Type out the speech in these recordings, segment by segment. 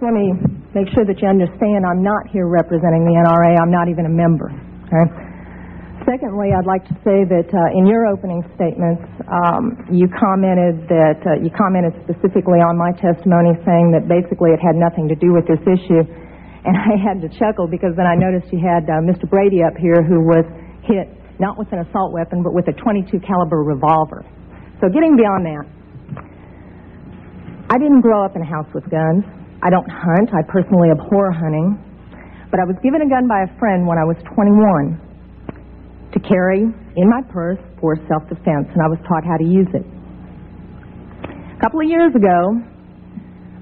let me make sure that you understand I'm not here representing the NRA. I'm not even a member. Okay? Secondly, I'd like to say that in your opening statements, you commented specifically on my testimony, saying that basically it had nothing to do with this issue. And I had to chuckle because then I noticed you had Mr. Brady up here, who was hit not with an assault weapon but with a .22 caliber revolver. So getting beyond that, I didn't grow up in a house with guns. I don't hunt. I personally abhor hunting. But I was given a gun by a friend when I was 21 to carry in my purse for self-defense, and I was taught how to use it. A couple of years ago,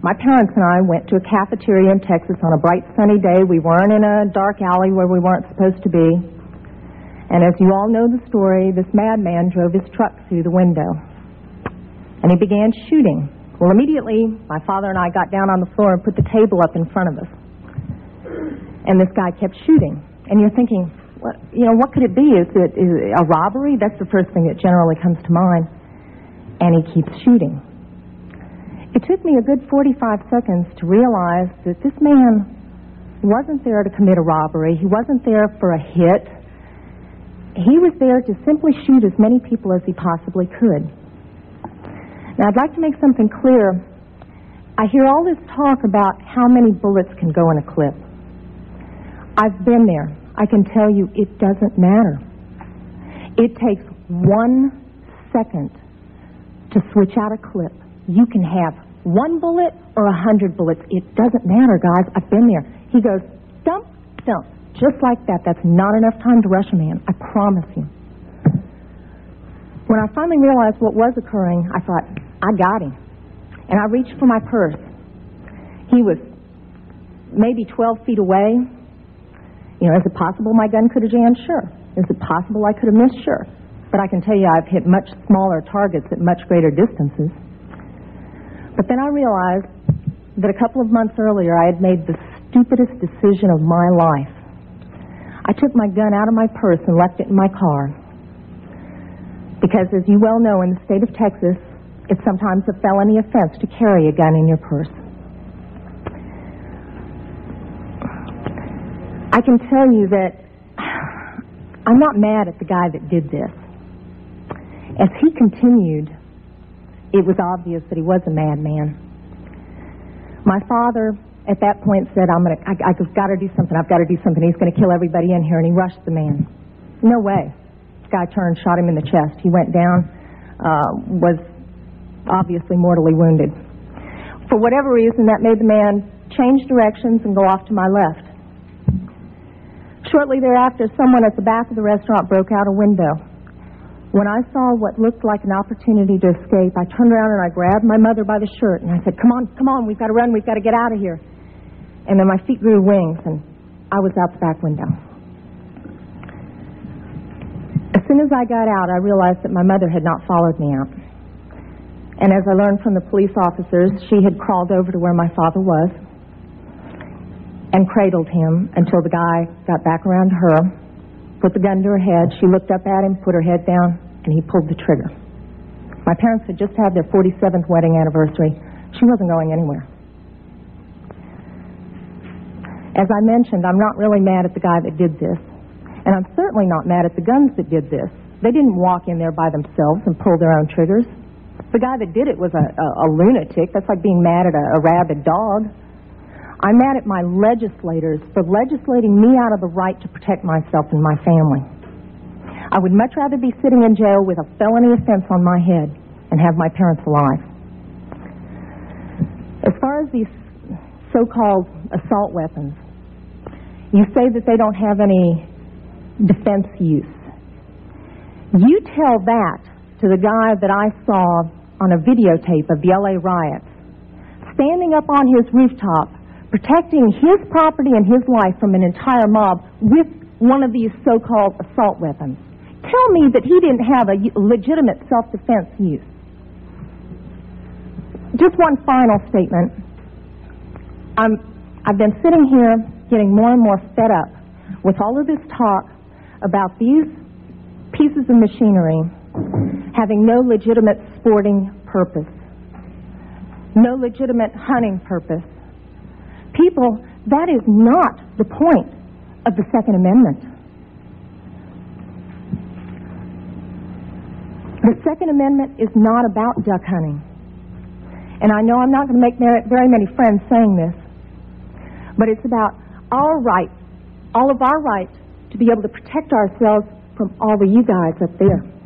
my parents and I went to a cafeteria in Texas on a bright sunny day. We weren't in a dark alley where we weren't supposed to be. And as you all know the story, this madman drove his truck through the window, and he began shooting. Well, immediately, my father and I got down on the floor and put the table up in front of us. And this guy kept shooting. And you're thinking, what could it be? Is it a robbery? That's the first thing that generally comes to mind. And he keeps shooting. It took me a good 45 seconds to realize that this man wasn't there to commit a robbery. He wasn't there for a hit. He was there to simply shoot as many people as he possibly could. Now, I'd like to make something clear. I hear all this talk about how many bullets can go in a clip. I've been there. I can tell you it doesn't matter. It takes 1 second to switch out a clip. You can have 1 bullet or 100 bullets. It doesn't matter, guys. I've been there. He goes, dump, dump, just like that. That's not enough time to rush a man. I promise you. When I finally realized what was occurring, I thought, I got him. And I reached for my purse. He was maybe 12 feet away. Is it possible my gun could have jammed? Sure. Is it possible I could have missed? Sure. But I can tell you I've hit much smaller targets at much greater distances. But then I realized that a couple of months earlier I had made the stupidest decision of my life. I took my gun out of my purse and left it in my car. Because as you well know, in the state of Texas, it's sometimes a felony offense to carry a gun in your purse. I can tell you that I'm not mad at the guy that did this. As he continued, it was obvious that he was a madman. My father, at that point, said, I've got to do something. I've got to do something. He's going to kill everybody in here, and he rushed the man. No way. This guy turned, shot him in the chest. He went down, was obviously mortally wounded. For whatever reason, that made the man change directions and go off to my left. Shortly thereafter, someone at the back of the restaurant broke out a window. When I saw what looked like an opportunity to escape, I turned around and I grabbed my mother by the shirt and I said, come on, we've got to run, we've got to get out of here. And then my feet grew wings and I was out the back window. As soon as I got out, I realized that my mother had not followed me out. And as I learned from the police officers, she had crawled over to where my father was and cradled him until the guy got back around to her, put the gun to her head. She looked up at him, put her head down, and he pulled the trigger. My parents had just had their 47th wedding anniversary. She wasn't going anywhere. As I mentioned, I'm not really mad at the guy that did this. And I'm certainly not mad at the guns that did this. They didn't walk in there by themselves and pull their own triggers. The guy that did it was a lunatic. That's like being mad at a rabid dog. I'm mad at my legislators for legislating me out of the right to protect myself and my family. I would much rather be sitting in jail with a felony offense on my head and have my parents alive. As far as these so-called assault weapons, you say that they don't have any defense use. You tell that to the guy that I saw on a videotape of the LA riots, standing up on his rooftop, protecting his property and his life from an entire mob with one of these so-called assault weapons. Tell me that he didn't have a legitimate self-defense use. Just one final statement. I've been sitting here getting more and more fed up with all of this talk about these pieces of machinery having no legitimate sporting purpose, no legitimate hunting purpose, People, that is not the point of the Second Amendment. The Second Amendment is not about duck hunting. And I know I'm not going to make very many friends saying this, but it's about our right, all of our right, to be able to protect ourselves from all of you guys up there.